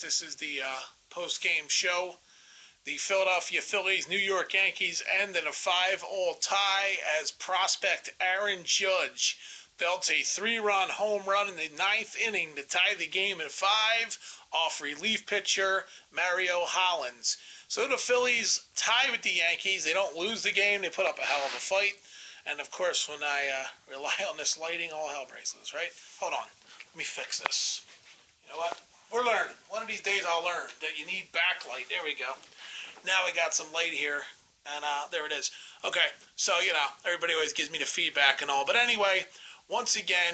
This is the post-game show. The Philadelphia Phillies, New York Yankees end in a 5-all tie as prospect Aaron Judge belts a 3-run home run in the ninth inning to tie the game at 5 off relief pitcher Mario Hollins. So the Phillies tie with the Yankees. They don't lose the game. They put up a hell of a fight. And of course, when I rely on this lighting, all hell breaks loose, right? Hold on. Let me fix this. You know what? We're learning. One of these days I'll learn that you need backlight. There we go. Now we got some light here, and there it is. Okay, so, everybody always gives me the feedback and all. But anyway, once again,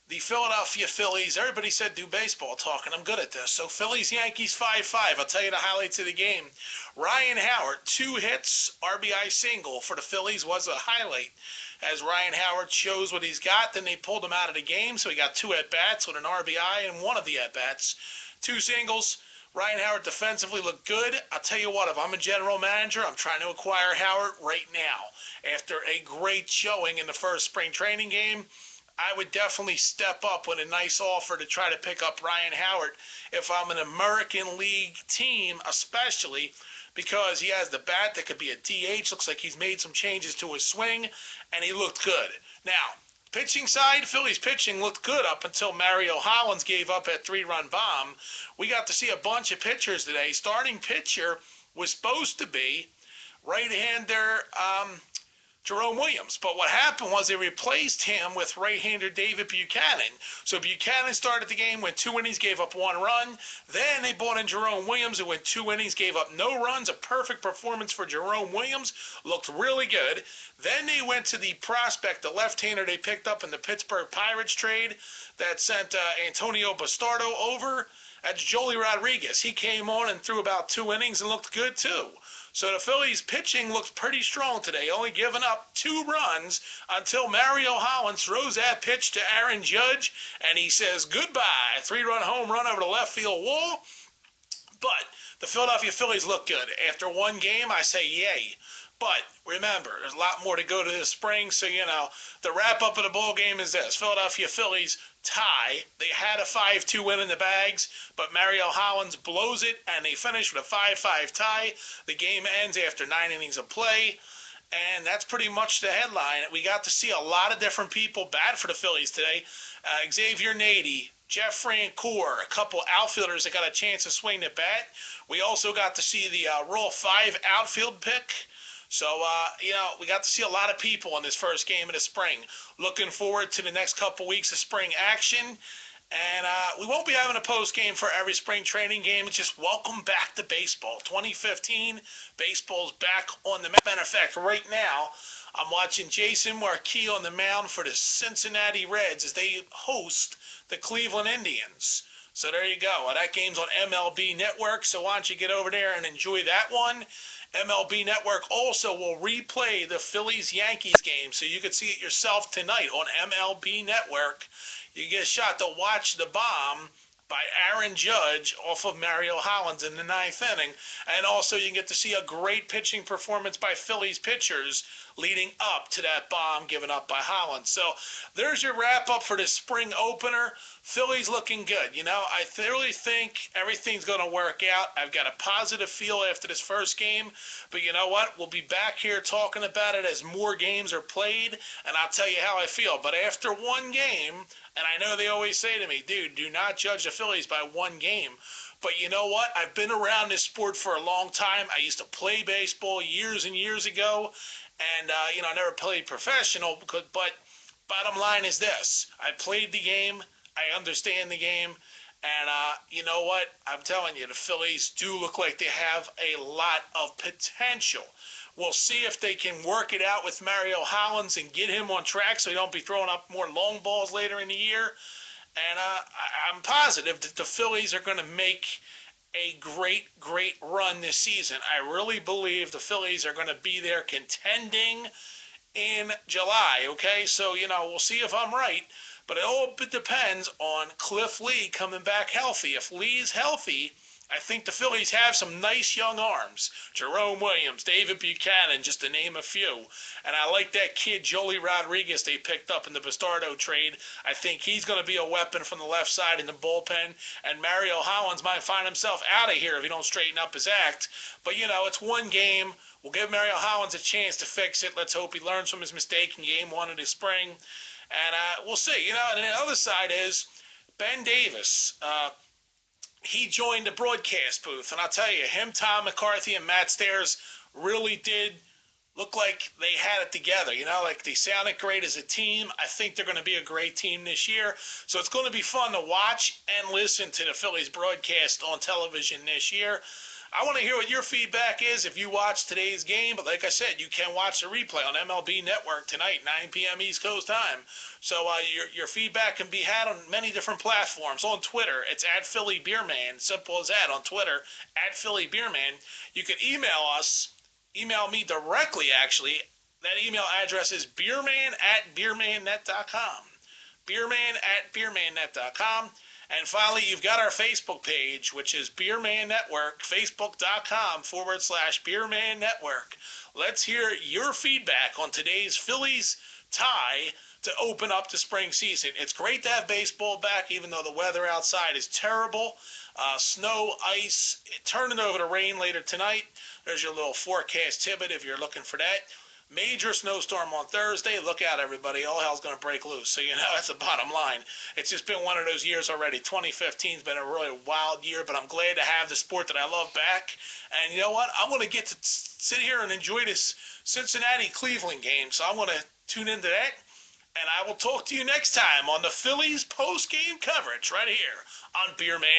the Philadelphia Phillies, everybody said do baseball talk, and I'm good at this. So Phillies-Yankees 5-5. I'll tell you the highlights of the game. Ryan Howard, 2 hits, RBI single for the Phillies was a highlight. As Ryan Howard shows what he's got, then they pulled him out of the game, so he got 2 at-bats with an RBI and 1 of the at-bats. 2 singles. Ryan Howard defensively looked good. I'll tell you what, if I'm a general manager, I'm trying to acquire Howard right now. After a great showing in the first spring training game, I would definitely step up with a nice offer to try to pick up Ryan Howard if I'm an American League team, especially because he has the bat that could be a DH. Looks like he's made some changes to his swing, and he looked good. Now, pitching side, Phillies pitching looked good up until Mario Hollins gave up that 3-run bomb. We got to see a bunch of pitchers today. Starting pitcher was supposed to be right-hander Jerome Williams. But what happened was they replaced him with right-hander David Buchanan. So Buchanan started the game, went 2 innings, gave up 1 run. Then they brought in Jerome Williams, who went 2 innings, gave up no runs. A perfect performance for Jerome Williams. Looked really good. Then they went to the prospect, the left-hander they picked up in the Pittsburgh Pirates trade that sent Antonio Bastardo over. That's Joely Rodriguez. He came on and threw about 2 innings and looked good too. So the Phillies pitching looked pretty strong today, only giving up 2 runs until Mario Hollins throws that pitch to Aaron Judge, and he says goodbye. 3-run home run over the left field wall. But the Philadelphia Phillies look good. After 1 game, I say yay. But remember, there's a lot more to go to this spring, so, the wrap-up of the ball game is this. Philadelphia Phillies tie. They had a 5-2 win in the bags, but Mario Hollins blows it, and they finish with a 5-5 tie. The game ends after 9 innings of play, and that's pretty much the headline. We got to see a lot of different people bat for the Phillies today. Xavier Nady, Jeff Francoeur, a couple outfielders that got a chance to swing the bat. We also got to see the Rule 5 outfield pick. So, we got to see a lot of people in this first game of the spring. Looking forward to the next couple weeks of spring action. And we won't be having a post game for every spring training game. It's just welcome back to baseball. 2015, baseball's back on the map. Matter of fact, right now, I'm watching Jason Marquis on the mound for the Cincinnati Reds as they host the Cleveland Indians. So there you go. That game's on MLB Network, so why don't you get over there and enjoy that one. MLB Network also will replay the Phillies-Yankees game, so you can see it yourself tonight on MLB Network. You get a shot to watch the bomb by Aaron Judge off of Mario Hollins in the 9th inning, and also you can get to see a great pitching performance by Phillies pitchers leading up to that bomb given up by Hollins. So there's your wrap-up for this spring opener. Phillies looking good. I really think everything's going to work out. I've got a positive feel after this first game, but you know what? We'll be back here talking about it as more games are played, and I'll tell you how I feel. But after 1 game, and I know they always say to me, dude, do not judge the Phillies by 1 game. But you know what? I've been around this sport for a long time. I used to play baseball years and years ago, and, I never played professional, but bottom line is this. I played the game. I understand the game. And you know what? I'm telling you, the Phillies do look like they have a lot of potential. We'll see if they can work it out with Mario Hollins and get him on track so he don't be throwing up more long balls later in the year. And I'm positive that the Phillies are going to make a great, great run this season. I really believe the Phillies are going to be there contending in July, okay? So, we'll see if I'm right. But it all depends on Cliff Lee coming back healthy. If Lee's healthy, I think the Phillies have some nice young arms. Jerome Williams, David Buchanan, just to name a few. And I like that kid, Jolie Rodriguez, they picked up in the Bastardo trade. I think he's going to be a weapon from the left side in the bullpen. And Mario Hollins might find himself out of here if he don't straighten up his act. But, it's one game. We'll give Mario Hollins a chance to fix it. Let's hope he learns from his mistake in game one of the spring. And we'll see. And the other side is Ben Davis. He joined the broadcast booth, and I'll tell you, him, Tom McCarthy, and Matt Stairs really did look like they had it together. Like they sounded great as a team. I think they're going to be a great team this year. So it's going to be fun to watch and listen to the Phillies broadcast on television this year. I want to hear what your feedback is if you watch today's game. But like I said, you can watch the replay on MLB Network tonight, 9 p.m. East Coast time. So your feedback can be had on many different platforms. On Twitter, it's @PhillyBeerman. Simple as that. On Twitter, @PhillyBeerman. You can email us. Email me directly, actually. That email address is beerman@beermannet.com. Beerman@beermannet.com. And finally, you've got our Facebook page, which is Beerman Network, facebook.com/Beerman Network. Let's hear your feedback on today's Phillies tie to open up the spring season. It's great to have baseball back, even though the weather outside is terrible. Snow, ice, turning over to rain later tonight. There's your little forecast tidbit if you're looking for that. Major snowstorm on Thursday. Look out, everybody. All hell's going to break loose. So, that's the bottom line. It's just been one of those years already. 2015's been a really wild year, but I'm glad to have the sport that I love back. And you know what? I'm going to get to sit here and enjoy this Cincinnati-Cleveland game. So I'm going to tune into that. And I will talk to you next time on the Phillies post-game coverage right here on Beerman.